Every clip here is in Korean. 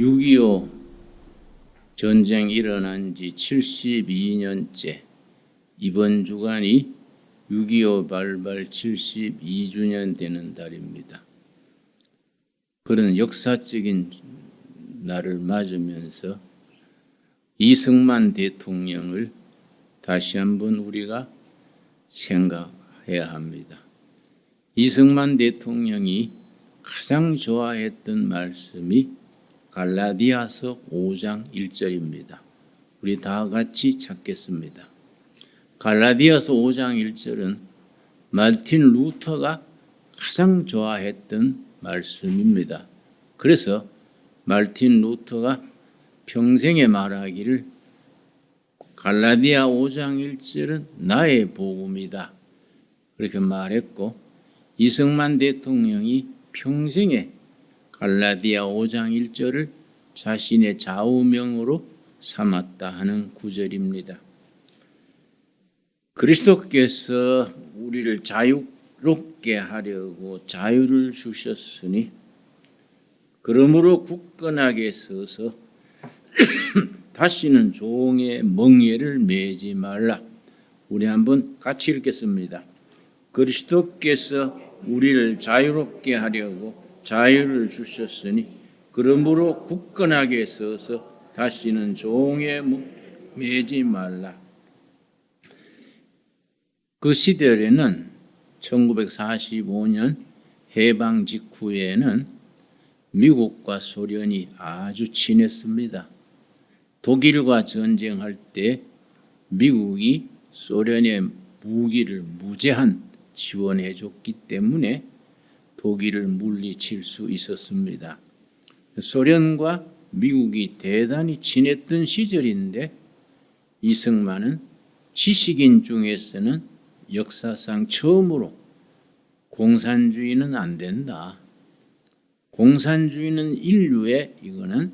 6.25 전쟁 일어난 지 72년째, 이번 주간이 6.25 발발 72주년 되는 달입니다. 그런 역사적인 날을 맞으면서 이승만 대통령을 다시 한번 우리가 생각해야 합니다. 이승만 대통령이 가장 좋아했던 말씀이 갈라디아서 5장 1절입니다. 우리 다 같이 찾겠습니다. 갈라디아서 5장 1절은 마르틴 루터가 가장 좋아했던 말씀입니다. 그래서 마르틴 루터가 평생에 말하기를 갈라디아 5장 1절은 나의 복음이다, 그렇게 말했고, 이승만 대통령이 평생에 갈라디아 5장 1절을 자신의 좌우명으로 삼았다 하는 구절입니다. 그리스도께서 우리를 자유롭게 하려고 자유를 주셨으니 그러므로 굳건하게 서서 다시는 종의 멍에를 매지 말라. 우리 한번 같이 읽겠습니다. 그리스도께서 우리를 자유롭게 하려고 자유를 주셨으니 그러므로 굳건하게 서서 다시는 종에 매지 말라. 그 시절에는 1945년 해방 직후에는 미국과 소련이 아주 친했습니다. 독일과 전쟁할 때 미국이 소련의 무기를 무제한 지원해 줬기 때문에 독일을 물리칠 수 있었습니다. 소련과 미국이 대단히 친했던 시절인데 이승만은 지식인 중에서는 역사상 처음으로 공산주의는 안 된다, 공산주의는 인류에 이거는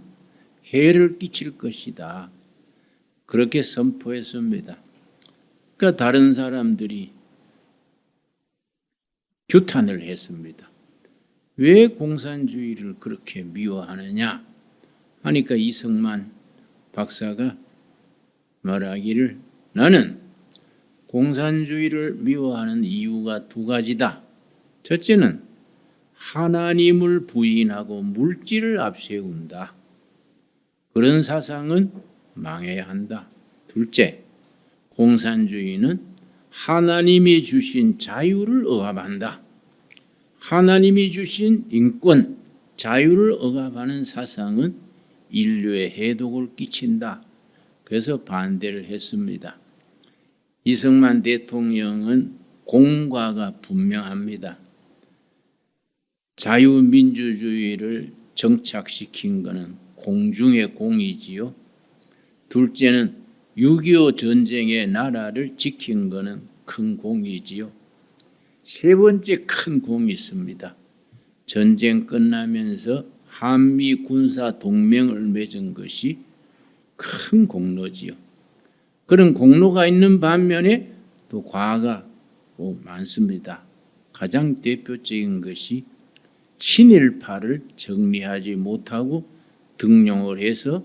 해를 끼칠 것이다, 그렇게 선포했습니다. 그러니까 다른 사람들이 규탄을 했습니다. 왜 공산주의를 그렇게 미워하느냐 하니까 이승만 박사가 말하기를 나는 공산주의를 미워하는 이유가 두 가지다. 첫째는 하나님을 부인하고 물질을 앞세운다. 그런 사상은 망해야 한다. 둘째, 공산주의는 하나님이 주신 자유를 억압한다. 하나님이 주신 인권, 자유를 억압하는 사상은 인류에 해독을 끼친다. 그래서 반대를 했습니다. 이승만 대통령은 공과가 분명합니다. 자유민주주의를 정착시킨 것은 공중의 공이지요. 둘째는 6.25 전쟁의 나라를 지킨 것은 큰 공이지요. 세 번째 큰 공이 있습니다. 전쟁 끝나면서 한미 군사 동맹을 맺은 것이 큰 공로지요. 그런 공로가 있는 반면에 또 과가 많습니다. 가장 대표적인 것이 친일파를 정리하지 못하고 등용을 해서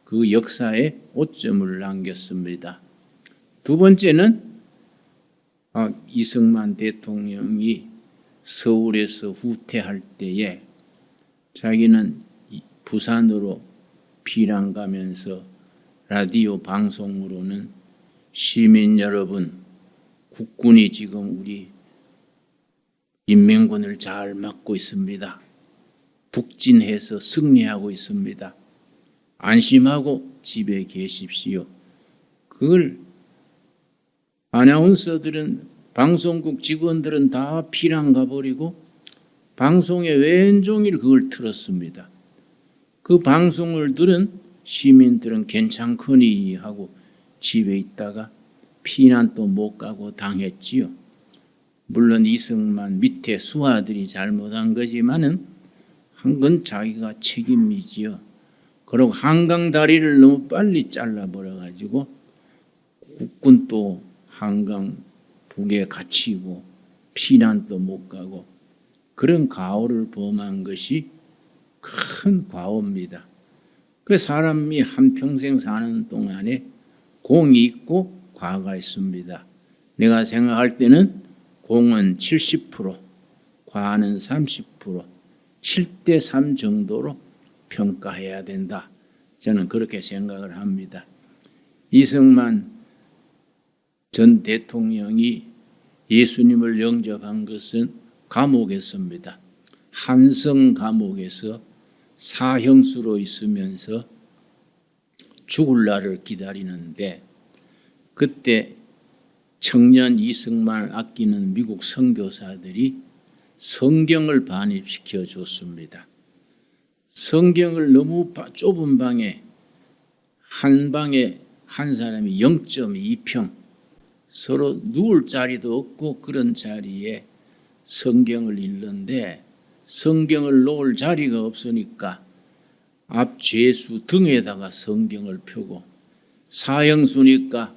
그 역사에 오점을 남겼습니다. 두 번째는 이승만 대통령이 서울에서 후퇴할 때에 자기는 부산으로 피난 가면서 라디오 방송으로는 시민 여러분, 국군이 지금 우리 인민군을 잘 막고 있습니다. 북진해서 승리하고 있습니다. 안심하고 집에 계십시오. 그걸 아나운서들은, 방송국 직원들은 다 피난 가버리고 방송에 왼종일 그걸 틀었습니다. 그 방송을 들은 시민들은 괜찮거니 하고 집에 있다가 피난도 못 가고 당했지요. 물론 이승만 밑에 수하들이 잘못한 거지만은 한 건 자기가 책임이지요. 그리고 한강 다리를 너무 빨리 잘라버려가지고 국군 또 한강 북에 갇히고 피난도 못 가고 그런 가오를 범한 것이 큰 과오입니다. 그 사람이 한평생 사는 동안에 공이 있고 과가 있습니다. 내가 생각할 때는 공은 70%, 과는 30%, 7대 3 정도로 평가해야 된다. 저는 그렇게 생각을 합니다. 이승만 전 대통령이 예수님을 영접한 것은 감옥에서입니다. 한성 감옥에서 사형수로 있으면서 죽을 날을 기다리는데 그때 청년 이승만을 아끼는 미국 선교사들이 성경을 반입시켜 줬습니다. 성경을 너무 좁은 방에 한 사람이 0.2평 서로 누울 자리도 없고 그런 자리에 성경을 읽는데 성경을 놓을 자리가 없으니까 앞 죄수 등에다가 성경을 펴고 사형수니까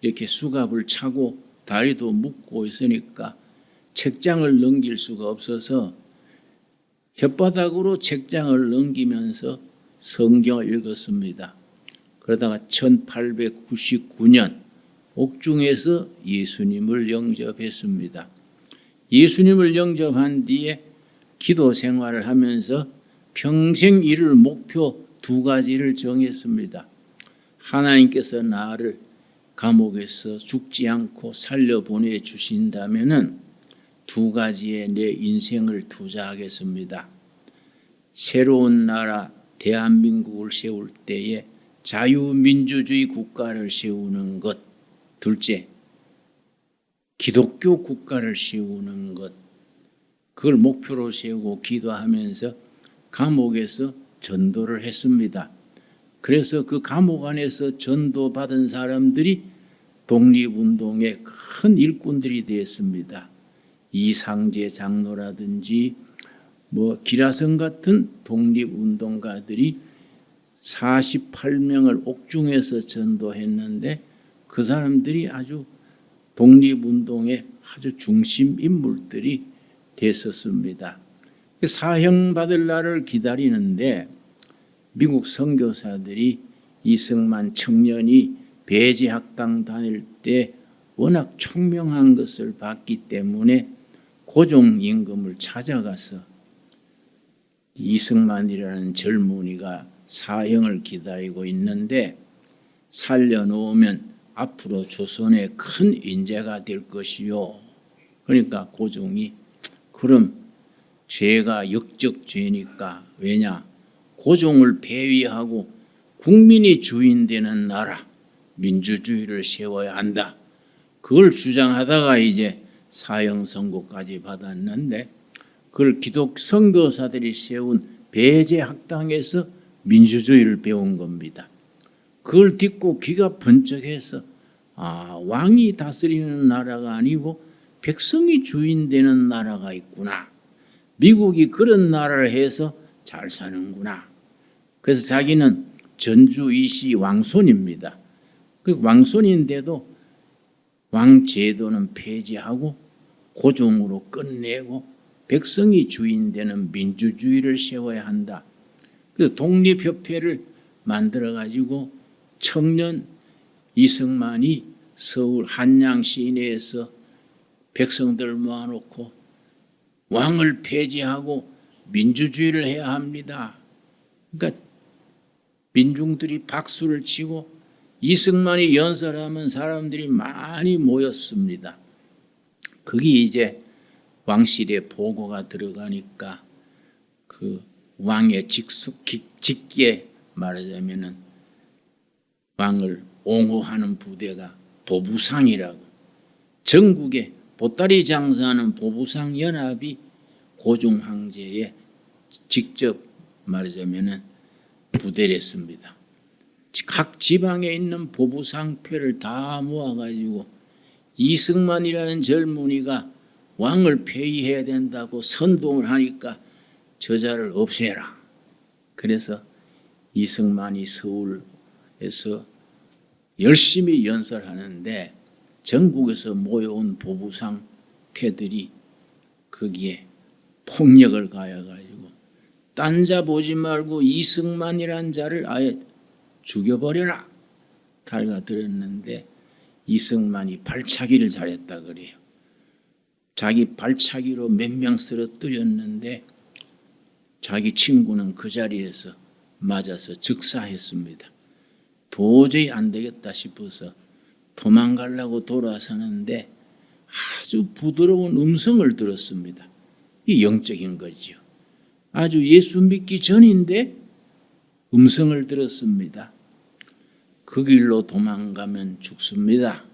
이렇게 수갑을 차고 다리도 묶고 있으니까 책장을 넘길 수가 없어서 혓바닥으로 책장을 넘기면서 성경을 읽었습니다. 그러다가 1899년 옥중에서 예수님을 영접했습니다. 예수님을 영접한 뒤에 기도 생활을 하면서 평생 이룰 목표 2가지를 정했습니다. 하나님께서 나를 감옥에서 죽지 않고 살려보내 주신다면은 2가지에 내 인생을 투자하겠습니다. 새로운 나라 대한민국을 세울 때에 자유민주주의 국가를 세우는 것, 둘째, 기독교 국가를 세우는 것, 그걸 목표로 세우고 기도하면서 감옥에서 전도를 했습니다. 그래서 그 감옥 안에서 전도받은 사람들이 독립운동의 큰 일꾼들이 되었습니다. 이상제 장로라든지 기라성 같은 독립운동가들이 48명을 옥중에서 전도했는데 그 사람들이 아주 독립운동의 아주 중심 인물들이 됐었습니다. 사형받을 날을 기다리는데 미국 선교사들이 이승만 청년이 배제학당 다닐 때 워낙 총명한 것을 봤기 때문에 고종임금을 찾아가서 이승만이라는 젊은이가 사형을 기다리고 있는데 살려놓으면 앞으로 조선의 큰 인재가 될 것이요. 그러니까 고종이 그럼 죄가 역적죄니까 왜냐? 고종을 폐위하고 국민이 주인 되는 나라 민주주의를 세워야 한다. 그걸 주장하다가 이제 사형 선고까지 받았는데 그걸 기독 선교사들이 세운 배제 학당에서 민주주의를 배운 겁니다. 그걸 듣고 귀가 번쩍해서 왕이 다스리는 나라가 아니고 백성이 주인 되는 나라가 있구나. 미국이 그런 나라를 해서 잘 사는구나. 그래서 자기는 전주 이시 왕손입니다. 그 왕손인데도 왕 제도는 폐지하고 고종으로 끝내고 백성이 주인 되는 민주주의를 세워야 한다. 그래서 독립협회를 만들어 가지고 청년 이승만이 서울 한양 시내에서 백성들을 모아놓고 왕을 폐지하고 민주주의를 해야 합니다. 그러니까 민중들이 박수를 치고 이승만이 연설하면 사람들이 많이 모였습니다. 거기 이제 왕실의 보고가 들어가니까 그 왕의 직계 말하자면은 왕을 옹호하는 부대가 보부상이라고 전국에 보따리 장사하는 보부상 연합이 고종 황제에 직접 말하자면은 부대를 했습니다. 각 지방에 있는 보부상패를 다 모아가지고 이승만이라는 젊은이가 왕을 폐위해야 된다고 선동을 하니까 저자를 없애라. 그래서 이승만이 서울에서 열심히 연설하는데 전국에서 모여온 보부상패들이 거기에 폭력을 가해가지고 딴 자 보지 말고 이승만이란 자를 아예 죽여버려라. 달가 들었는데 이승만이 발차기를 잘했다 그래요. 자기 발차기로 몇 명 쓰러뜨렸는데 자기 친구는 그 자리에서 맞아서 즉사했습니다. 도저히 안 되겠다 싶어서 도망가려고 돌아서는데 아주 부드러운 음성을 들었습니다. 이 영적인 거죠. 아주 예수 믿기 전인데 음성을 들었습니다. 그 길로 도망가면 죽습니다.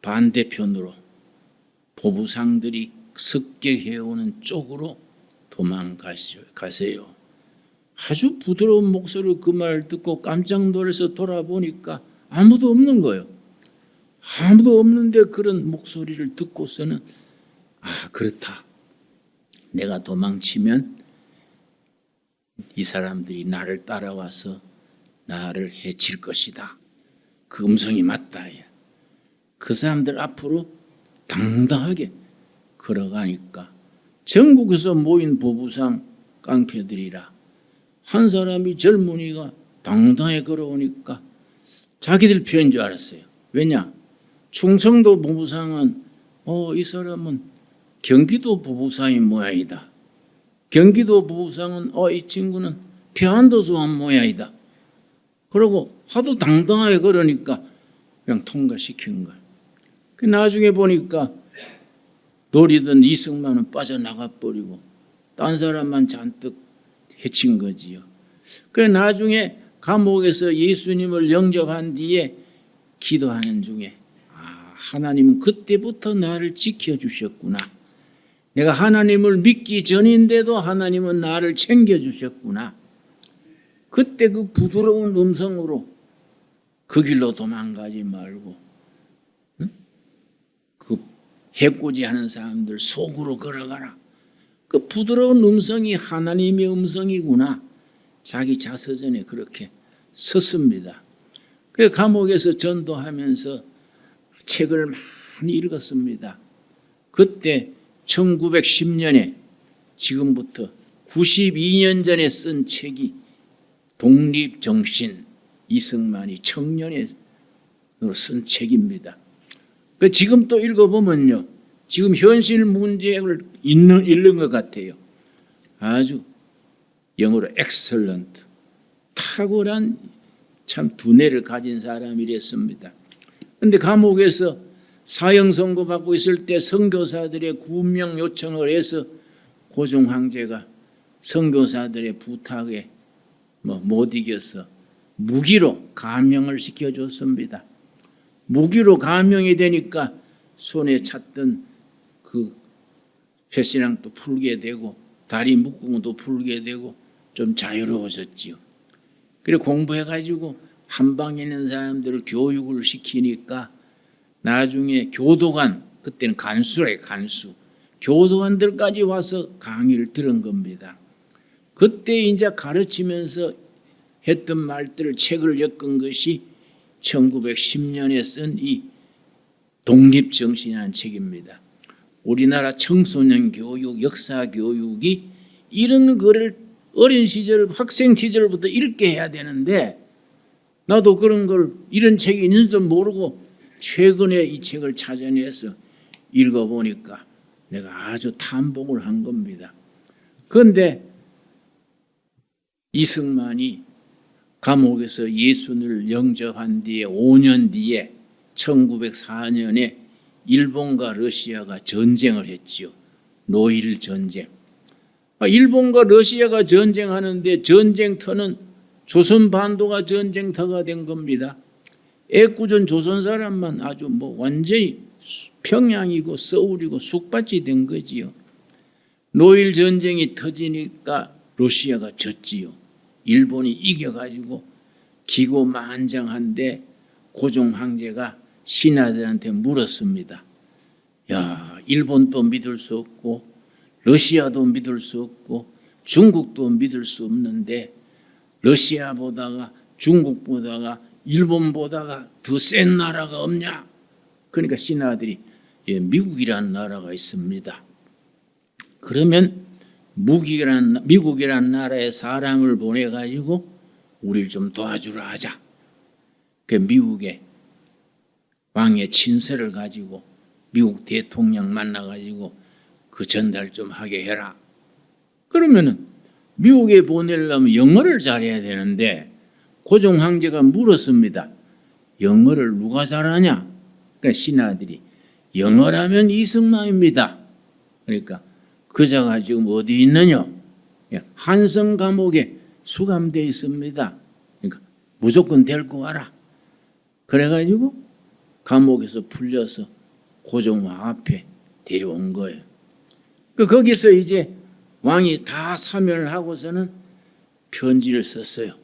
반대편으로 보부상들이 습격해오는 쪽으로 도망가세요. 아주 부드러운 목소리로 그 말을 듣고 깜짝 놀라서 돌아보니까 아무도 없는 거예요. 아무도 없는데 그런 목소리를 듣고서는 그렇다. 내가 도망치면 이 사람들이 나를 따라와서 나를 해칠 것이다. 그 음성이 맞다. 그 사람들 앞으로 당당하게 걸어가니까 전국에서 모인 보부상 깡패들이라 한 사람이 젊은이가 당당하게 걸어오니까 자기들 편인 줄 알았어요. 왜냐? 충청도 보부상은 이 사람은 경기도 보부상의 모양이다. 경기도 보부상은 이 친구는 평안도서 한 모양이다. 그러고 하도 당당하게 걸으니까 그냥 통과시킨 거예요. 나중에 보니까 노리던 이승만은 빠져나가 버리고 딴 사람만 잔뜩 해친 거지요. 나중에 감옥에서 예수님을 영접한 뒤에 기도하는 중에 하나님은 그때부터 나를 지켜주셨구나. 내가 하나님을 믿기 전인데도 하나님은 나를 챙겨주셨구나. 그때 그 부드러운 음성으로 그 길로 도망가지 말고 그 해코지하는 사람들 속으로 걸어가라. 그 부드러운 음성이 하나님의 음성이구나. 자기 자서전에 그렇게 썼습니다. 그래서 감옥에서 전도하면서 책을 많이 읽었습니다. 그때 1910년에 지금부터 92년 전에 쓴 책이 독립정신, 이승만이 청년에 쓴 책입니다. 지금 또 읽어보면요, 지금 현실 문제를 읽는 것 같아요. 아주 영어로 excellent, 탁월한 참 두뇌를 가진 사람이랬습니다. 그런데 감옥에서 사형 선고받고 있을 때 선교사들의 구명 요청을 해서 고종 황제가 선교사들의 부탁에 못 이겨서 무기로 감형을 시켜줬습니다. 무기로 감형이 되니까 손에 찼던 그 쇠신랑도 풀게 되고 다리 묶음도 풀게 되고 좀 자유로워졌지요. 그리고 공부해가지고 한방에 있는 사람들을 교육을 시키니까 나중에 교도관, 그때는 간수래, 간수. 교도관들까지 와서 강의를 들은 겁니다. 그때 이제 가르치면서 했던 말들을 책을 엮은 것이 1910년에 쓴 이 독립정신이라는 책입니다. 우리나라 청소년 교육, 역사 교육이 이런 거를 어린 시절, 학생 시절부터 읽게 해야 되는데 나도 그런 걸 이런 책이 있는지도 모르고 최근에 이 책을 찾아내서 읽어보니까 내가 아주 탐복을 한 겁니다. 그런데 이승만이 감옥에서 예수를 영접한 뒤에 5년 뒤에 1904년에 일본과 러시아가 전쟁을 했지요. 노일 전쟁. 일본과 러시아가 전쟁하는데 전쟁터는 조선반도가 전쟁터가 된 겁니다. 애꿎은 조선 사람만 아주 완전히 평양이고 서울이고 쑥밭이 된 거지요. 노일 전쟁이 터지니까 러시아가 졌지요. 일본이 이겨가지고 기고만장한데 고종 황제가 신하들한테 물었습니다. 일본도 믿을 수 없고 러시아도 믿을 수 없고 중국도 믿을 수 없는데 러시아보다가 중국보다가 일본보다가 더 센 나라가 없냐? 그러니까 신하들이 미국이라는 나라가 있습니다. 그러면 미국이란 나라에 사람을 보내가지고 우리를 좀 도와주라 하자. 그 미국의 왕의 친서를 가지고 미국 대통령 만나가지고 그 전달 좀 하게 해라. 그러면은 미국에 보내려면 영어를 잘해야 되는데 고종 황제가 물었습니다. 영어를 누가 잘하냐? 그러니까 신하들이 영어라면 이승만입니다. 그러니까 그자가 지금 어디 있느냐? 한성 감옥에 수감되어 있습니다. 그러니까 무조건 데리고 와라. 그래가지고 감옥에서 풀려서 고종왕 앞에 데려온 거예요. 거기서 이제 왕이 다 사면을 하고서는 편지를 썼어요.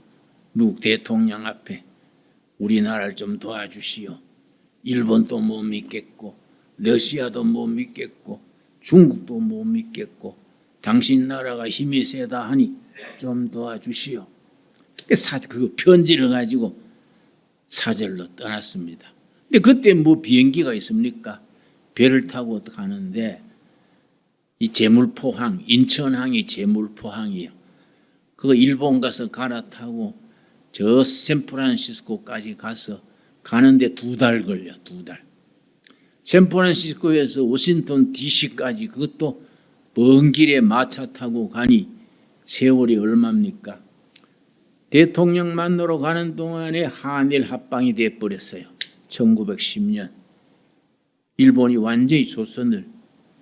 미국 대통령 앞에 우리나라를 좀 도와주시오. 일본도 못 믿겠고 러시아도 못 믿겠고 중국도 못 믿겠고 당신 나라가 힘이 세다 하니 좀 도와주시오. 그 편지를 가지고 사절로 떠났습니다. 근데 그때 뭐 비행기가 있습니까? 배를 타고 가는데 이 제물포항, 인천항이 제물포항이에요. 그거 일본 가서 갈아타고 저 샌프란시스코까지 가서 가는데 2달 걸려, 2달. 샌프란시스코에서 워싱턴 DC까지 그것도 먼 길에 마차 타고 가니 세월이 얼마입니까? 대통령 만나러 가는 동안에 한일 합방이 돼버렸어요. 1910년. 일본이 완전히 조선을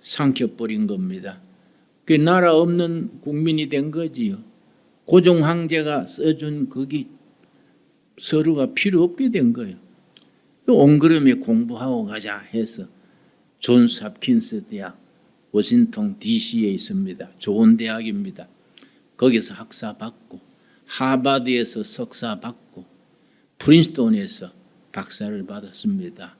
삼켜버린 겁니다. 그 나라 없는 국민이 된 거지요. 고종 황제가 써준 거기 서류가 필요 없게 된 거예요. 옹그름에 공부하고 가자 해서 존스 홉킨스 대학 워싱턴 DC에 있습니다. 좋은 대학입니다. 거기서 학사 받고 하버드에서 석사 받고 프린스턴에서 박사를 받았습니다.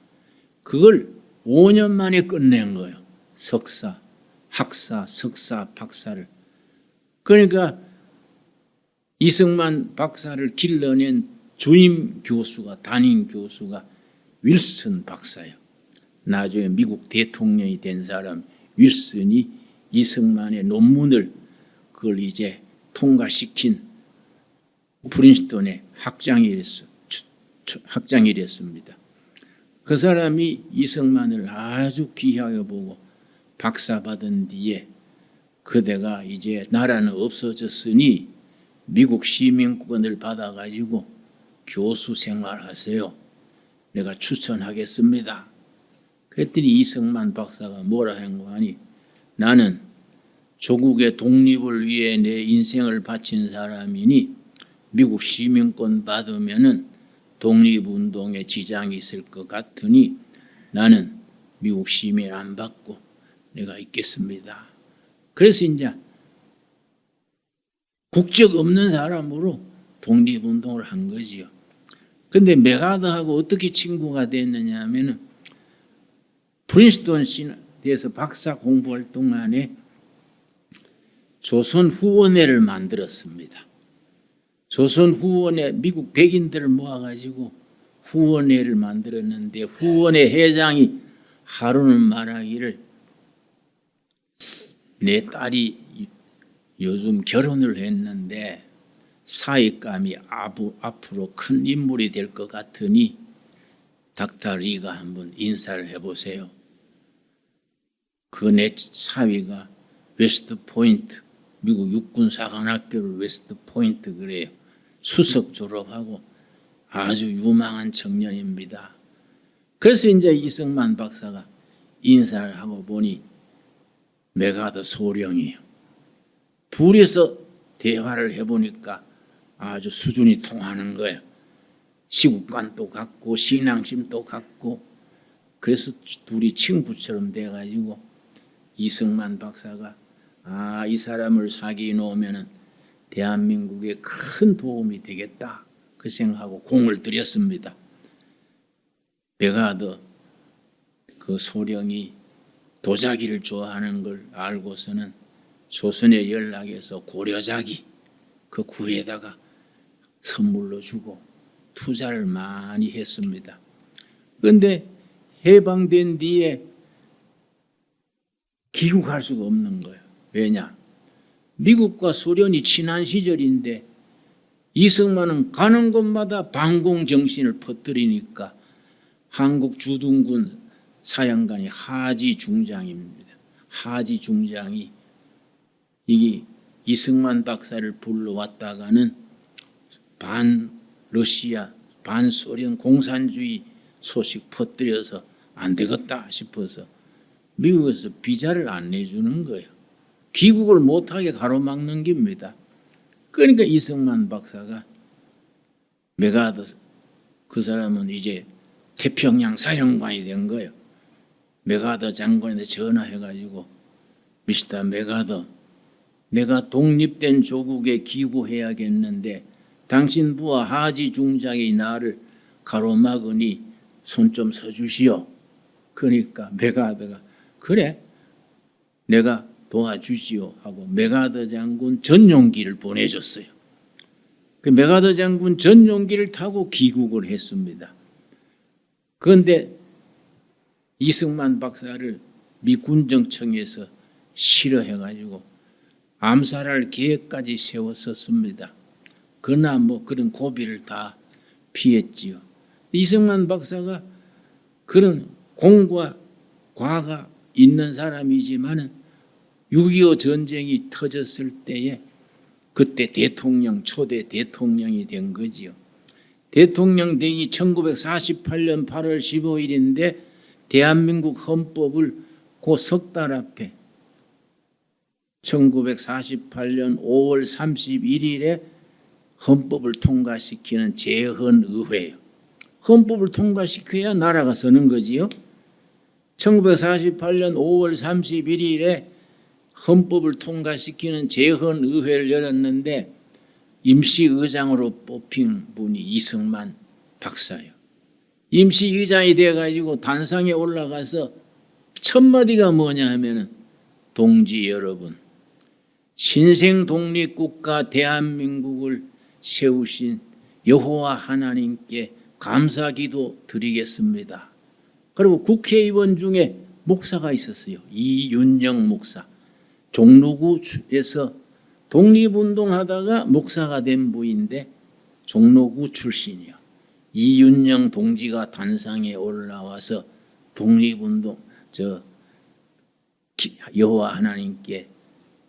그걸 5년 만에 끝낸 거예요. 석사, 학사, 석사, 박사를. 그러니까 이승만 박사를 길러낸 주임 교수가, 담임 교수가 윌슨 박사예요. 나중에 미국 대통령이 된 사람 윌슨이 이승만의 논문을 그걸 이제 통과시킨 프린스턴의 학장이랬습니다. 그 사람이 이승만을 아주 귀하게 보고 박사 받은 뒤에 그대가 이제 나라는 없어졌으니 미국 시민권을 받아가지고 교수 생활하세요. 내가 추천하겠습니다. 그랬더니 이승만 박사가 뭐라 한 거 아니? 나는 조국의 독립을 위해 내 인생을 바친 사람이니 미국 시민권 받으면은 독립운동에 지장이 있을 것 같으니 나는 미국 시민 안 받고 내가 있겠습니다. 그래서 이제 국적 없는 사람으로 독립운동을 한 거지요. 근데 메가더하고 어떻게 친구가 됐느냐 하면은 프린스턴 시대에서 박사 공부할 동안에 조선 후원회를 만들었습니다. 조선 후원회, 미국 백인들을 모아가지고 후원회를 만들었는데 후원회 회장이 하루는 말하기를 내 딸이 요즘 결혼을 했는데 사익감이 앞으로 큰 인물이 될 것 같으니 닥터 리가 한번 인사를 해보세요. 그 내 사위가 웨스트 포인트, 미국 육군사관학교를 웨스트 포인트 그래요. 수석 졸업하고 아주 유망한 청년입니다. 그래서 이제 이승만 박사가 인사를 하고 보니 메가더 소령이에요. 둘이서 대화를 해보니까 아주 수준이 통하는 거예요. 시국관도 같고 신앙심도 같고 그래서 둘이 친구처럼 돼가지고 이승만 박사가 이 사람을 사귀어 놓으면 대한민국에 큰 도움이 되겠다 그 생각하고 공을 들였습니다. 메가더 그 소령이 도자기를 좋아하는 걸 알고서는 조선에 연락해서 고려자기 그 구에다가 선물로 주고 투자를 많이 했습니다. 그런데 해방된 뒤에 귀국할 수가 없는 거예요. 왜냐? 미국과 소련이 친한 시절인데 이승만은 가는 곳마다 반공 정신을 퍼뜨리니까 한국 주둔군 사령관이 하지 중장입니다. 하지 중장이 이게 이승만 박사를 불러왔다가는 반 러시아, 반 소련 공산주의 소식 퍼뜨려서 안 되겠다 싶어서 미국에서 비자를 안 내주는 거예요. 귀국을 못하게 가로막는 겁니다. 그러니까 이승만 박사가 메가더 그 사람은 이제 태평양 사령관이 된 거예요. 메가더 장관한테 전화해가지고 미스터 메가더, 내가 독립된 조국에 기구해야겠는데 당신 부하 하지 중장이 나를 가로막으니 손 좀 서주시오. 그러니까 메가더가 그래 내가 도와주지요 하고 메가더 장군 전용기를 보내줬어요. 그 메가더 장군 전용기를 타고 귀국을 했습니다. 그런데 이승만 박사를 미 군정청에서 싫어해가지고 암살할 계획까지 세웠었습니다. 그러나 뭐 그런 고비를 다 피했지요. 이승만 박사가 그런 공과 과가 있는 사람이지만은 6.25 전쟁이 터졌을 때에 그때 대통령, 초대 대통령이 된 거지요. 대통령 되기 1948년 8월 15일인데 대한민국 헌법을 그 석 달 앞에 1948년 5월 31일에 헌법을 통과시키는 재헌의회예요. 헌법을 통과시켜야 나라가 서는 거지요. 1948년 5월 31일에 헌법을 통과시키는 재헌의회를 열었는데 임시의장으로 뽑힌 분이 이승만 박사예요. 임시의장이 돼가지고 단상에 올라가서 첫 마디가 뭐냐 하면은 동지 여러분, 신생 독립국가 대한민국을 세우신 여호와 하나님께 감사기도 드리겠습니다. 그리고 국회의원 중에 목사가 있었어요. 이윤영 목사. 종로구에서 독립운동하다가 목사가 된 분인데 종로구 출신이요. 이윤영 동지가 단상에 올라와서 독립운동 여호와 하나님께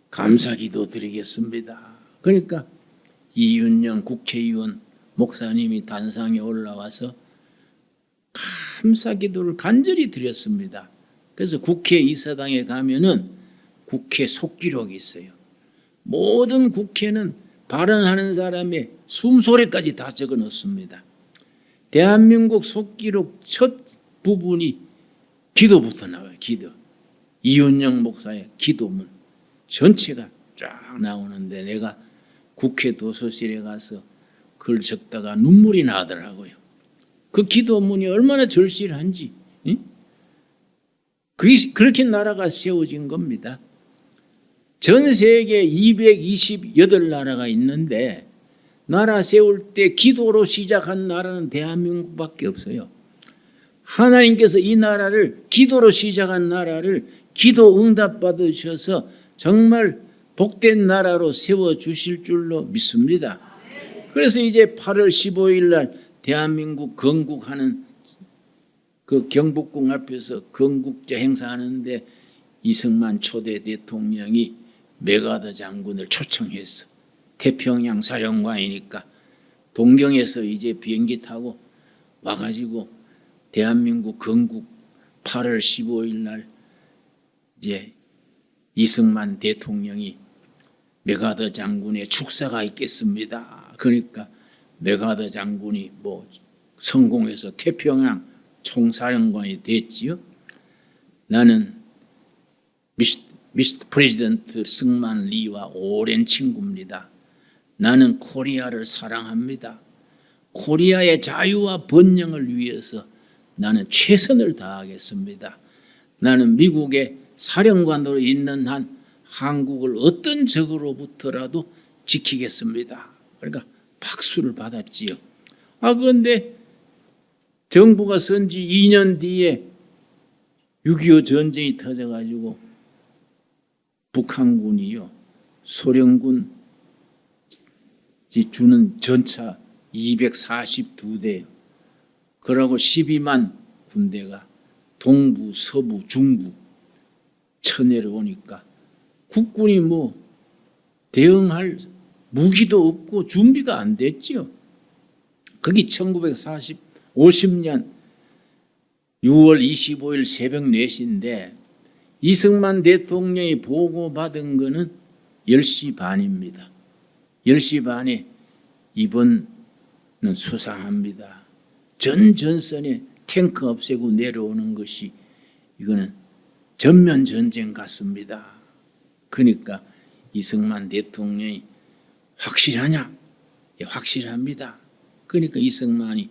감사기도 드리겠습니다. 그러니까 이윤영 국회의원 목사님이 단상에 올라와서 감사기도를 간절히 드렸습니다. 그래서 국회의사당에 가면은 국회 속기록이 있어요. 모든 국회는 발언하는 사람의 숨소리까지 다 적어 놓습니다. 대한민국 속기록 첫 부분이 기도부터 나와요. 기도. 이윤영 목사의 기도문 전체가 쫙 나오는데 내가 국회 도서실에 가서 글 적다가 눈물이 나더라고요. 그 기도문이 얼마나 절실한지. 그렇게 나라가 세워진 겁니다. 전 세계 228나라가 있는데 나라 세울 때 기도로 시작한 나라는 대한민국밖에 없어요. 하나님께서 이 나라를 기도로 시작한 나라를 기도 응답 받으셔서 정말 복된 나라로 세워주실 줄로 믿습니다. 그래서 이제 8월 15일 날 대한민국 건국하는 그 경복궁 앞에서 건국제 행사하는데 이승만 초대 대통령이 메가더 장군을 초청해서 태평양 사령관이니까 동경에서 이제 비행기 타고 와가지고 대한민국 건국 8월 15일 날 이제 이승만 대통령이 메가더 장군의 축사가 있겠습니다. 그러니까 메가더 장군이 뭐 성공해서 태평양 총사령관이 됐지요. 나는 미스터 프레지던트 승만 리와 오랜 친구입니다. 나는 코리아를 사랑합니다. 코리아의 자유와 번영을 위해서 나는 최선을 다하겠습니다. 나는 미국의 사령관으로 있는 한 한국을 어떤 적으로부터라도 지키겠습니다. 그러니까 박수를 받았지요. 그런데 정부가 선 지 2년 뒤에 6.25 전쟁이 터져가지고 북한군이요 소련군 주는 전차 242대요. 그러고 12만 군대가 동부, 서부, 중부 쳐내려오니까 국군이 뭐 대응할 무기도 없고 준비가 안 됐지요. 그게 1950년 6월 25일 새벽 4시인데 이승만 대통령이 보고받은 거는 10시 반입니다. 10시 반에 이번은 수상합니다. 전 전선에 탱크 없애고 내려오는 것이 이거는 전면 전쟁 같습니다. 그러니까 이승만 대통령이 확실하냐? 예, 확실합니다. 그러니까 이승만이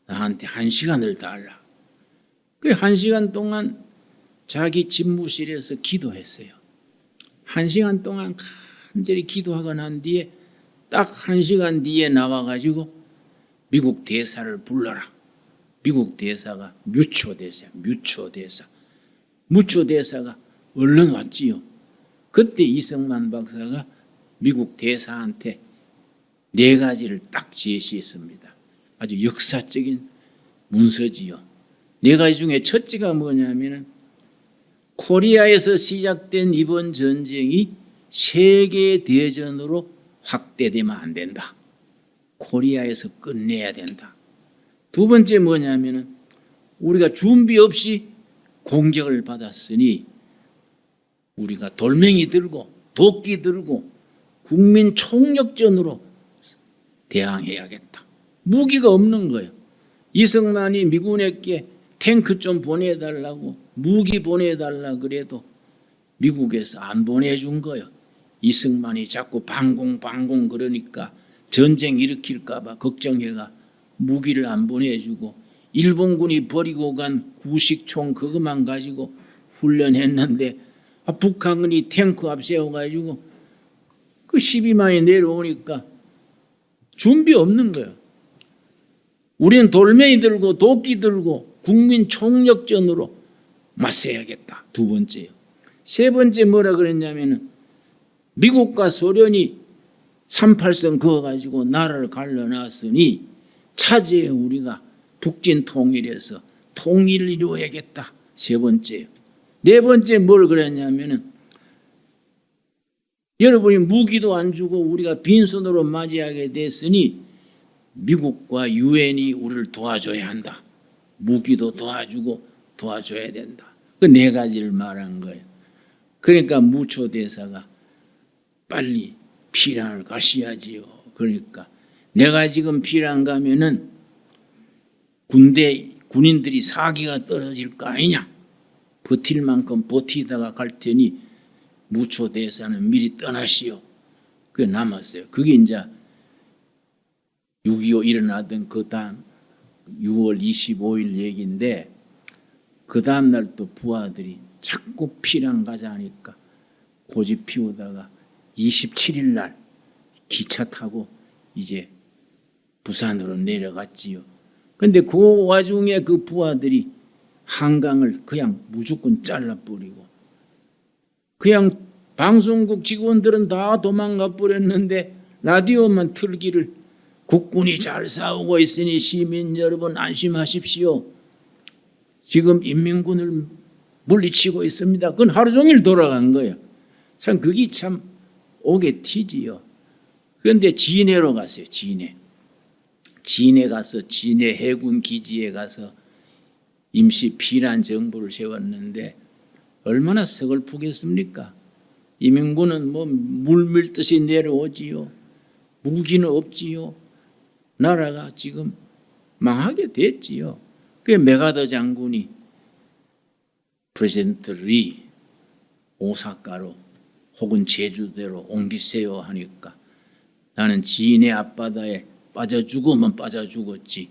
나한테 1시간을 달라. 그래 1시간 동안 자기 집무실에서 기도했어요. 1시간 동안 간절히 기도하고 난 뒤에 딱 1시간 뒤에 나와가지고 미국 대사를 불러라. 미국 대사가 뮤초 대사가 얼른 왔지요. 그때 이승만 박사가 미국 대사한테 4가지를 딱 제시했습니다. 아주 역사적인 문서지요. 4가지 중에 첫째가 뭐냐면은 코리아에서 시작된 이번 전쟁이 세계 대전으로 확대되면 안 된다. 코리아에서 끝내야 된다. 2번째 뭐냐면은 우리가 준비 없이 공격을 받았으니 우리가 돌멩이 들고 도끼 들고 국민 총력전으로 대항해야겠다. 무기가 없는 거예요. 이승만이 미군에게 탱크 좀 보내달라고 무기 보내달라 그래도 미국에서 안 보내준 거예요. 이승만이 자꾸 방공 그러니까 전쟁 일으킬까 봐 걱정해가 무기를 안 보내주고 일본군이 버리고 간 구식총 그것만 가지고 훈련했는데 북한군이 탱크 앞세워가지고 그 12만이 내려오니까 준비 없는 거예요. 우리는 돌멩이 들고 도끼 들고 국민 총력전으로 맞서야겠다. 2번째요. 3번째 뭐라 그랬냐면은 미국과 소련이 38선 그어가지고 나라를 갈라놨으니 차제에 우리가 북진 통일해서 통일을 이루어야겠다. 3번째요. 4번째 뭘 그랬냐면은 여러분이 무기도 안 주고 우리가 빈손으로 맞이하게 됐으니 미국과 유엔이 우리를 도와줘야 한다. 무기도 도와주고 도와줘야 된다. 그 4가지를 말한 거예요. 그러니까 무초 대사가 빨리 피란을 가셔야지요. 그러니까 내가 지금 피란 가면은 군인들이 사기가 떨어질 거 아니냐. 버틸 만큼 버티다가 갈 테니 무초 대사는 미리 떠나시오. 그게 남았어요. 그게 이제 6.25 일어나던 그 다음 6월 25일 얘기인데 그 다음 날 또 부하들이 자꾸 피랑 가자 하니까 고집 피우다가 27일 날 기차 타고 이제 부산으로 내려갔지요. 근데 그 와중에 그 부하들이 한강을 그냥 무조건 잘라버리고 그냥 방송국 직원들은 다 도망가 버렸는데 라디오만 틀기를 국군이 잘 싸우고 있으니 시민 여러분 안심하십시오. 지금 인민군을 물리치고 있습니다. 그건 하루 종일 돌아간 거예요. 참 그게 참 오게 튀지요. 그런데 진해로 갔어요. 진해 가서 진해 해군 기지에 가서 임시 피란 정부를 세웠는데 얼마나 서글프겠습니까? 인민군은 뭐 물밀듯이 내려오지요. 무기는 없지요. 나라가 지금 망하게 됐지요. 그 메가더 장군이 프레지던트 리 오사카로 혹은 제주도로 옮기세요 하니까 나는 진해 앞바다에 빠져 죽으면 빠져 죽었지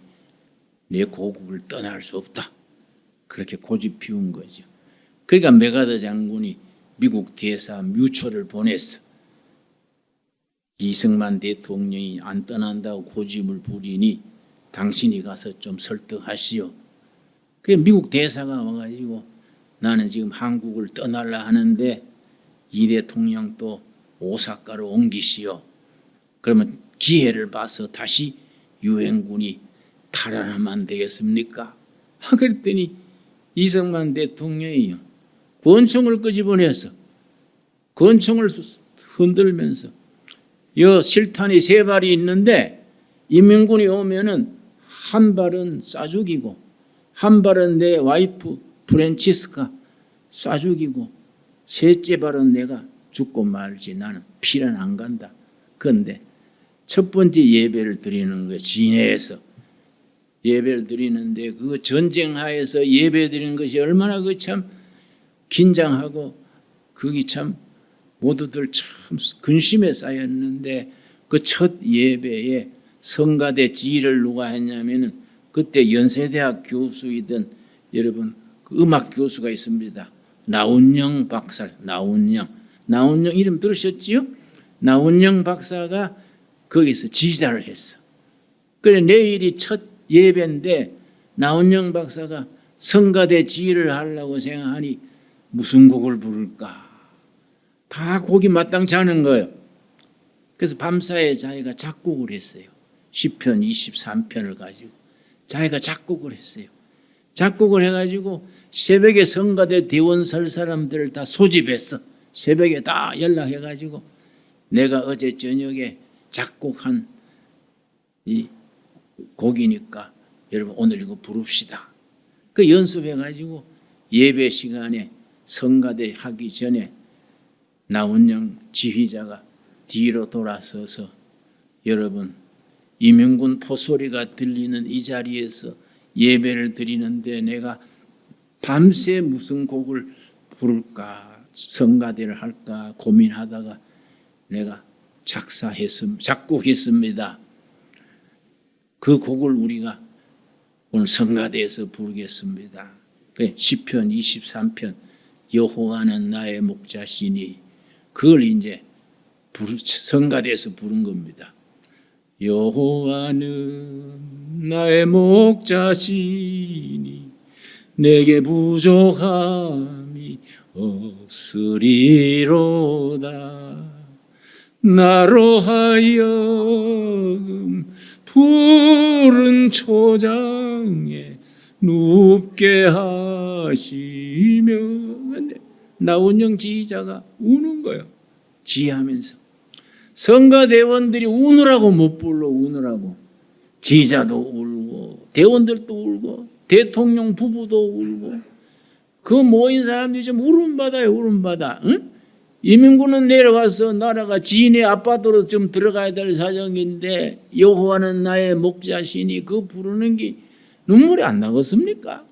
내 고국을 떠날 수 없다. 그렇게 고집 피운 거죠. 그러니까 메가더 장군이 미국 대사 뮤초를 보냈어. 이승만 대통령이 안 떠난다고 고집을 부리니 당신이 가서 좀 설득하시오. 그게 미국 대사가 와가지고 나는 지금 한국을 떠날라 하는데 이 대통령도 오사카로 옮기시오. 그러면 기회를 봐서 다시 유엔군이 탈환하면 되겠습니까? 그랬더니 이승만 대통령이요, 권총을 끄집어내서 권총을 흔들면서 여 실탄이 3발이 있는데 인민군이 오면은 한 발은 쏴 죽이고 한 발은 내 와이프 프란치스카 쏴 죽이고 셋째 발은 내가 죽고 말지, 나는 피는 안 간다. 그런데 첫 번째 예배를 드리는 거예요. 진해에서 예배를 드리는데 그 전쟁하에서 예배 드리는 것이 얼마나 그 참 긴장하고 그게 참 모두들 참 근심에 쌓였는데 그 첫 예배에 성가대 지휘를 누가 했냐면은 그때 연세대학 교수이던 여러분 그 음악 교수가 있습니다. 나운영 박사. 나운영 이름 들으셨지요? 나운영 박사가 거기서 지휘자를 했어. 그래 내일이 첫 예배인데 나운영 박사가 성가대 지휘를 하려고 생각하니 무슨 곡을 부를까? 다 곡이 마땅치 않은 거예요. 그래서 밤사이에 자기가 작곡을 했어요. 시편 23편을 가지고 자기가 작곡을 했어요. 작곡을 해가지고 새벽에 성가대 대원 설 사람들을 다 소집했어. 새벽에 다 연락해가지고 내가 어제 저녁에 작곡한 이 곡이니까 여러분 오늘 이거 부릅시다. 그 연습해가지고 예배 시간에 성가대 하기 전에 나운영 지휘자가 뒤로 돌아서서 여러분 이명군 포소리가 들리는 이 자리에서 예배를 드리는데 내가 밤새 무슨 곡을 부를까 성가대를 할까 고민하다가 내가 작곡했습니다. 그 곡을 우리가 오늘 성가대에서 부르겠습니다. 시편 23편 여호와는 나의 목자시니 그걸 이제 성가대에서 부른 겁니다. 여호와는 나의 목자시니 내게 부족함이 없으리로다. 나로 하여금 푸른 초장에 눕게 하시며. 나운영 지휘자가 우는 거예요. 지휘하면서 성가대원들이 우느라고 못 불러. 우느라고 지휘자도 울고 대원들도 울고 대통령 부부도 울고 그 모인 사람들이 좀 울음받아요. 울음받아. 응? 이민군은 내려가서 나라가 지인의 아파트로 좀 들어가야 될 사정인데 여호와는 나의 목자시니 그 부르는 게 눈물이 안 나겠습니까?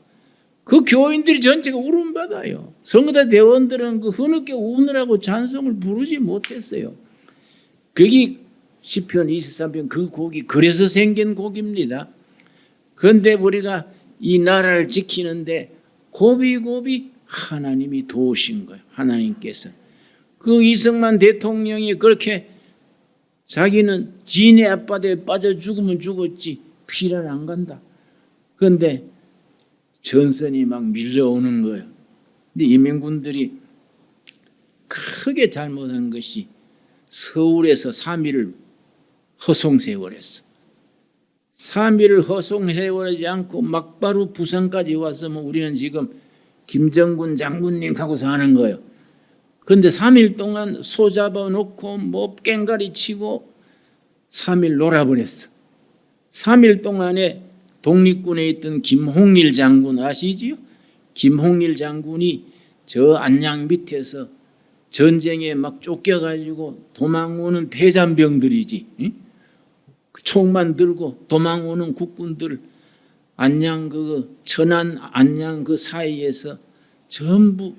그 교인들이 전체가 울음받아요. 성가대 대원들은 그 흐느껴 우느라고 찬송을 부르지 못했어요. 그게 시편 23편 그 곡이 그래서 생긴 곡입니다. 그런데 우리가 이 나라를 지키는데 고비고비 하나님이 도우신 거예요. 하나님께서. 그 이승만 대통령이 그렇게 자기는 진의 앞바다에 빠져 죽으면 죽었지 피는 안 간다. 그런데 전선이 막 밀려오는 거예요. 근데 인민군들이 크게 잘못한 것이 서울에서 3일을 허송세월했어. 3일을 허송세월하지 않고 막바로 부산까지 왔으면 우리는 지금 김정군 장군님하고 사는 거예요. 그런데 3일 동안 소 잡아놓고 뭐 깽가리 치고 3일 놀아버렸어. 3일 동안에 독립군에 있던 김홍일 장군 아시지요? 김홍일 장군이 저 안양 밑에서 전쟁에 막 쫓겨가지고 도망오는 패잔병들이지. 총만 들고 도망오는 국군들 안양 그 천안 안양 그 사이에서 전부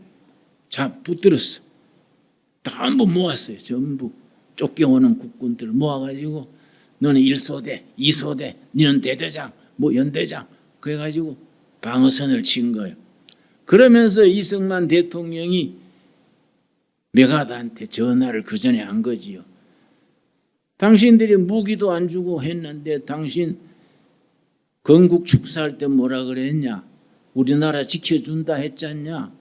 붙들었어. 전부 모았어요. 전부 쫓겨오는 국군들 모아가지고 너는 1소대, 2소대, 너는 대대장, 뭐 연대장 그래가지고 방어선을 친 거예요. 그러면서 이승만 대통령이 메가드한테 전화를 그 전에 한 거지요. 당신들이 무기도 안 주고 했는데 당신 건국 축사할 때 뭐라 그랬냐? 우리나라 지켜준다 했잖냐?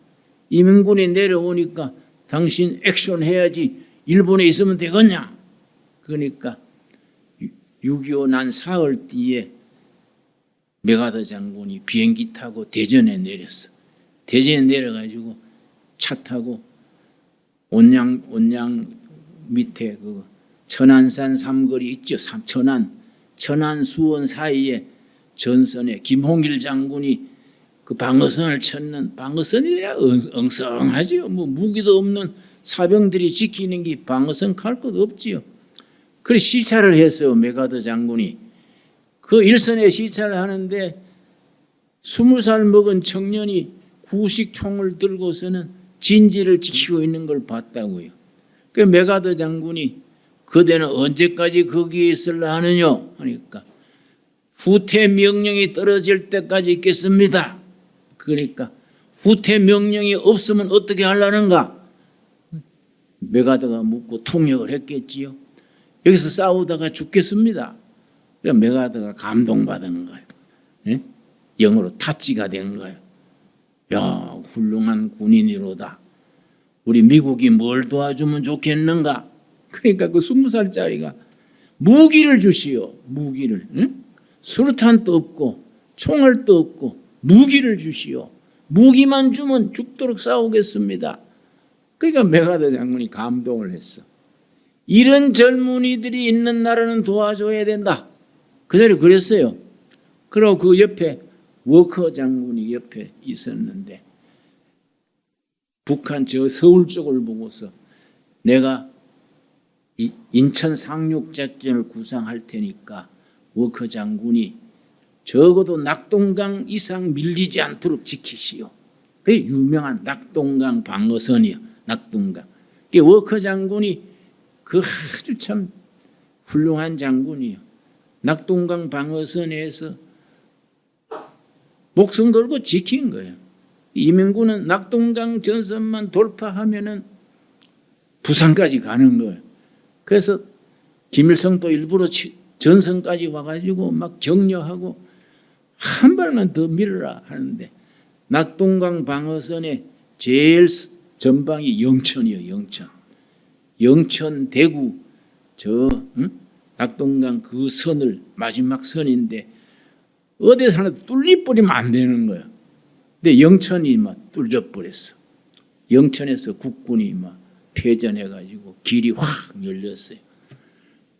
이민군이 내려오니까 당신 액션 해야지 일본에 있으면 되겠냐? 그러니까 6.25 난 사흘 뒤에 메가더 장군이 비행기 타고 대전에 내렸어. 대전에 내려가지고 차 타고 온양 밑에 그 천안산 삼거리 있죠. 천안 수원 사이에 전선에 김홍일 장군이 그 방어선을 쳤는, 방어선이래야 엉성하지요. 뭐 무기도 없는 사병들이 지키는 게 방어선 갈 것도 없지요. 그래 시찰을 했어요. 메가더 장군이. 그 일선에 시찰을 하는데 20살 먹은 청년이 구식 총을 들고서는 진지를 지키고 있는 걸 봤다고요. 그 메가더 장군이 그대는 언제까지 거기에 있으려 하느냐 하니까 후퇴 명령이 떨어질 때까지 있겠습니다. 그러니까 후퇴 명령이 없으면 어떻게 하려는가? 메가더가 묻고 통역을 했겠지요. 여기서 싸우다가 죽겠습니다. 그래서 메가더가 감동받은 거예요. 예? 영어로 타치가 된 거예요. 야, 훌륭한 군인이로다. 우리 미국이 뭘 도와주면 좋겠는가? 그러니까 그 20살짜리가 무기를 주시오. 무기를. 응? 수류탄도 없고 총알도 없고 무기를 주시오. 무기만 주면 죽도록 싸우겠습니다. 그러니까 메가더 장군이 감동을 했어. 이런 젊은이들이 있는 나라는 도와줘야 된다. 그 자리에 그랬어요. 그리고 그 옆에 워커 장군이 옆에 있었는데 북한 저 서울 쪽을 보고서 내가 인천 상륙작전을 구상할 테니까 워커 장군이 적어도 낙동강 이상 밀리지 않도록 지키시오. 그게 유명한 낙동강 방어선이요. 낙동강. 워커 장군이 그 아주 참 훌륭한 장군이요. 낙동강 방어선에서 목숨 걸고 지킨 거예요. 이명군은 낙동강 전선만 돌파하면은 부산까지 가는 거예요. 그래서 김일성도 일부러 전선까지 와가지고 막 격려하고 한 발만 더 밀어라 하는데 낙동강 방어선의 제일 전방이 영천이에요. 영천 대구 낙동강 그 선을 마지막 선인데 어디서 하나 뚫리버리면 안 되는 거예요. 근데 영천이 막 뚫려버렸어. 영천에서 국군이 막 패전해가지고 길이 확 열렸어요.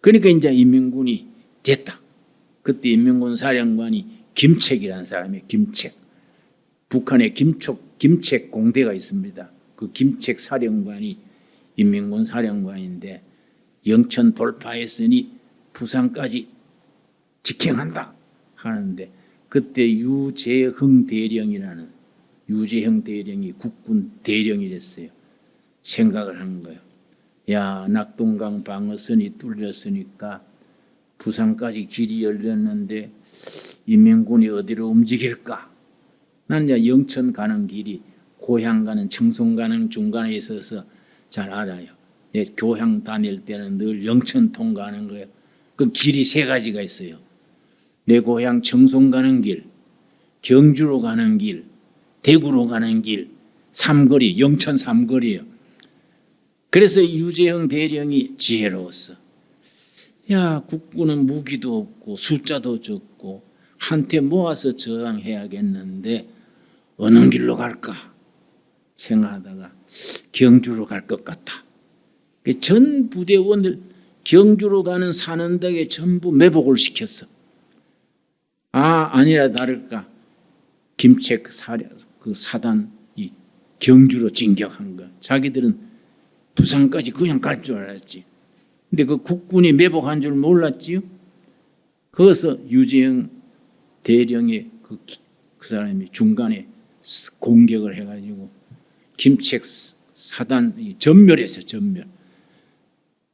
그러니까 이제 인민군이 됐다. 그때 인민군 사령관이 김책이라는 사람이에요. 김책. 북한에 김책 공대가 있습니다. 그 김책 사령관이 인민군 사령관인데 영천 돌파했으니 부산까지 직행한다 하는데 그때 유재흥 대령이 국군 대령이랬어요. 생각을 한 거예요. 야, 낙동강 방어선이 뚫렸으니까 부산까지 길이 열렸는데 인민군이 어디로 움직일까? 난 이제 영천 가는 길이 고향 가는 청송 가는 중간에 있어서 잘 알아요. 내 교향 다닐 때는 늘 영천 통과하는 거예요. 그 길이 세 가지가 있어요. 내 고향 청송 가는 길, 경주로 가는 길, 대구로 가는 길, 삼거리, 영천 삼거리예요. 그래서 유재흥 대령이 지혜로웠어. 야, 국군은 무기도 없고 숫자도 적고 한테 모아서 저항해야겠는데 어느 길로 갈까 생각하다가 경주로 갈 것 같아. 전 부대원들 경주로 가는 산언덕에 전부 매복을 시켰어. 아니라 다를까 김책 그 사단이 경주로 진격한 거야. 자기들은 부산까지 그냥 갈 줄 알았지. 근데 그 국군이 매복한 줄 몰랐지요. 거기서 유재흥 대령의 그 사람이 중간에 공격을 해가지고 김책 사단 전멸했어요. 전멸.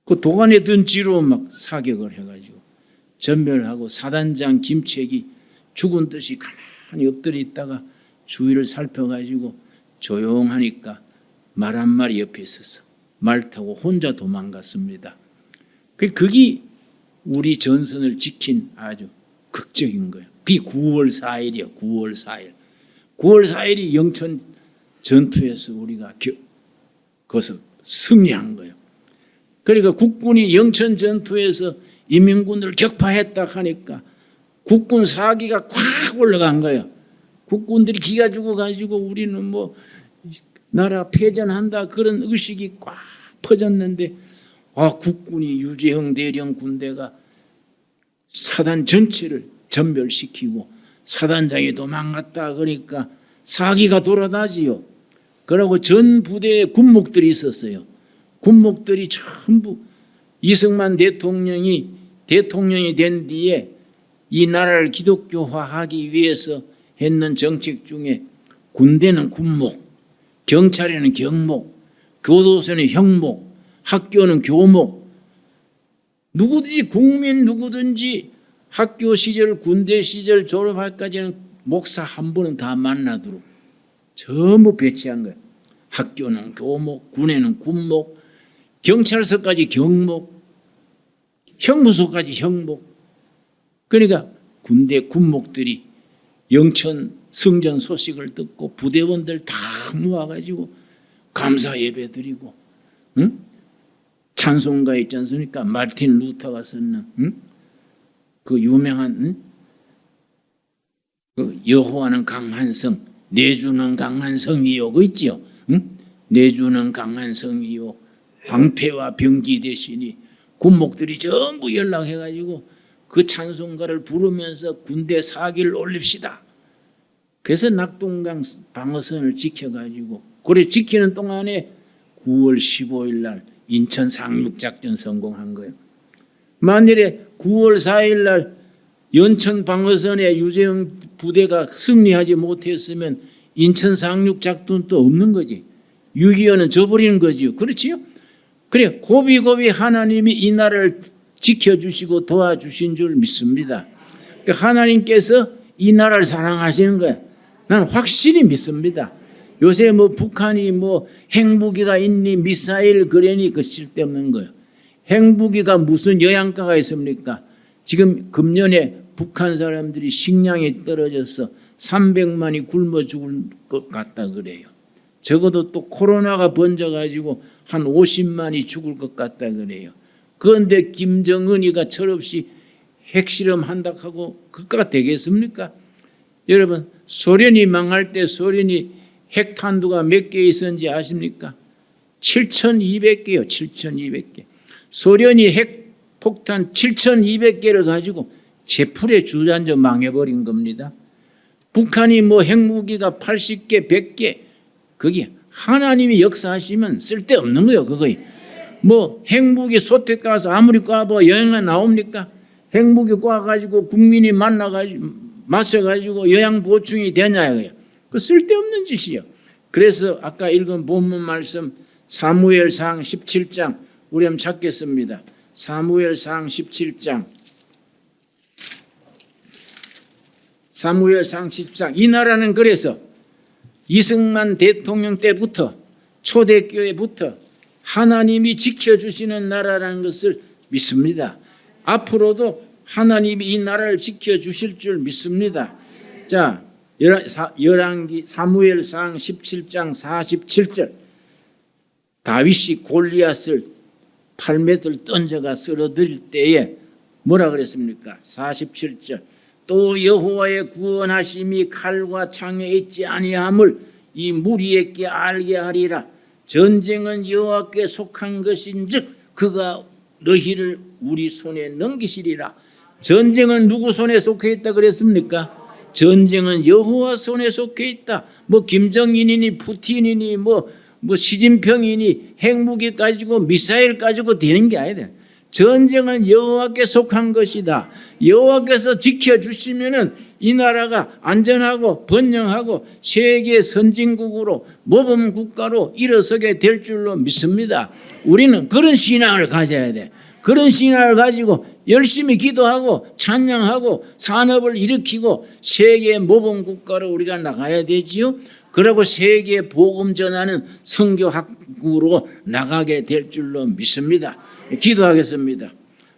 그 도관에 든 뒤로 막 사격을 해가지고 전멸하고 사단장 김책이 죽은 듯이 가만히 엎드려 있다가 주위를 살펴가지고 조용하니까 말 한 마리 옆에 있었어. 말 타고 혼자 도망갔습니다. 그게 우리 전선을 지킨 아주 극적인 거예요. 그게 9월 4일이에요. 9월 4일. 9월 4일이 영천 전투에서 우리가 거기서 승리한 거예요. 그러니까 국군이 영천 전투에서 인민군을 격파했다 하니까 국군 사기가 콱 올라간 거예요. 국군들이 기가 죽어가지고 우리는 뭐 나라 패전한다 그런 의식이 꽉 퍼졌는데 국군이 유재형 대령 군대가 사단 전체를 전멸시키고 사단장이 도망갔다 그러니까 사기가 돌아다지요. 그러고 전 부대에 군목들이 있었어요. 군목들이 전부 이승만 대통령이 된 뒤에 이 나라를 기독교화하기 위해서 했는 정책 중에 군대는 군목, 경찰에는 경목, 교도소는 형목, 학교는 교목. 누구든지 국민 누구든지 학교 시절, 군대 시절 졸업할 까지는 목사 한 분은 다 만나도록 전부 배치한 거예요. 학교는 교목, 군에는 군목, 경찰서까지 경목, 형무소까지 형목. 그러니까 군대 군목들이 영천 성전 소식을 듣고 부대원들 다 모아가지고 감사 예배 드리고, 응? 찬송가 있지 않습니까? 마르틴 루터가 썼는, 응? 그 유명한, 그 여호와는 강한 성, 내주는 강한 성이요, 그 있지요. 응? 내주는 강한 성이요, 방패와 병기 대신이. 군목들이 전부 연락해가지고 그 찬송가를 부르면서 군대 사기를 올립시다. 그래서 낙동강 방어선을 지켜가지고, 그래 지키는 동안에 9월 15일 날 인천 상륙작전 성공한 거예요. 만일에 9월 4일 날 연천 방어선에 유재형 부대가 승리하지 못했으면 인천 상륙작전도 없는 거지. 6.25는 져버리는 거지요. 그렇지요? 그래 고비고비 하나님이 이 나라를 지켜주시고 도와주신 줄 믿습니다. 그러니까 하나님께서 이 나라를 사랑하시는 거예요. 나는 확실히 믿습니다. 요새 뭐 북한이 뭐 핵무기가 있니 미사일 그러니 그 쓸데없는 거예요. 핵무기가 무슨 영양가가 있습니까? 지금 금년에 북한 사람들이 식량이 떨어져서 300만이 굶어 죽을 것 같다 그래요. 적어도 또 코로나가 번져가지고 한 50만이 죽을 것 같다 그래요. 그런데 김정은이가 철없이 핵실험 한다 하고 그가 되겠습니까? 여러분 소련이 망할 때 소련이 핵탄두가 몇 개 있었는지 아십니까? 7,200개요. 7,200개. 소련이 핵폭탄 7,200개를 가지고 제풀에 주저앉아 망해버린 겁니다. 북한이 뭐 핵무기가 80개, 100개. 그게 하나님이 역사하시면 쓸데없는 거예요. 그거에. 뭐 핵무기 소택 가서 아무리 꽈봐 영양 나옵니까? 핵무기 꽈가지고 국민이 마셔가지고 영양 보충이 되냐고요. 그 쓸데없는 짓이요. 그래서 아까 읽은 본문 말씀 사무엘상 17장 우리 한번 찾겠습니다. 사무엘상 17장. 사무엘상 17장. 이 나라는 그래서 이승만 대통령 때부터 초대교회부터 하나님이 지켜주시는 나라라는 것을 믿습니다. 앞으로도 하나님이 이 나라를 지켜주실 줄 믿습니다. 자, 열왕기 사무엘상 17장 47절 다윗이 골리앗을 8m를 던져가 쓰러뜨릴 때에 뭐라 그랬습니까? 47절 또 여호와의 구원하심이 칼과 창에 있지 아니함을 이 무리에게 알게 하리라. 전쟁은 여호와께 속한 것인즉 그가 너희를 우리 손에 넘기시리라. 전쟁은 누구 손에 속해 있다 그랬습니까? 전쟁은 여호와 손에 속해 있다. 뭐 김정인이니 푸틴이니 뭐 시진핑이니 핵무기 가지고 미사일 가지고 되는 게 아니다. 전쟁은 여호와께 속한 것이다. 여호와께서 지켜주시면은 이 나라가 안전하고 번영하고 세계 선진국으로 모범 국가로 일어서게 될 줄로 믿습니다. 우리는 그런 신앙을 가져야 돼. 그런 신앙을 가지고 열심히 기도하고 찬양하고 산업을 일으키고 세계 모범 국가로 우리가 나가야 되지요. 그리고 세계 복음 전하는 선교학구로 나가게 될 줄로 믿습니다. 기도하겠습니다.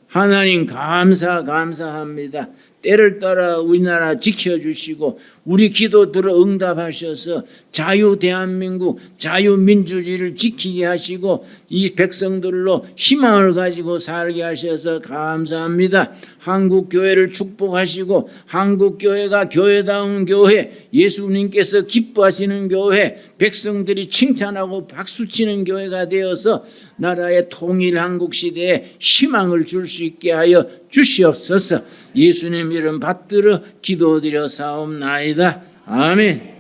하나님 감사합니다. 때를 따라 우리나라 지켜주시고 우리 기도들을 응답하셔서 자유 대한민국 자유민주주의를 지키게 하시고 이 백성들로 희망을 가지고 살게 하셔서 감사합니다. 한국교회를 축복하시고 한국교회가 교회다운 교회, 예수님께서 기뻐하시는 교회, 백성들이 칭찬하고 박수치는 교회가 되어서 나라의 통일 한국 시대에 희망을 줄 수 있게 하여 주시옵소서. 예수님 이름 받들어 기도드려 사옵나이다. 아멘.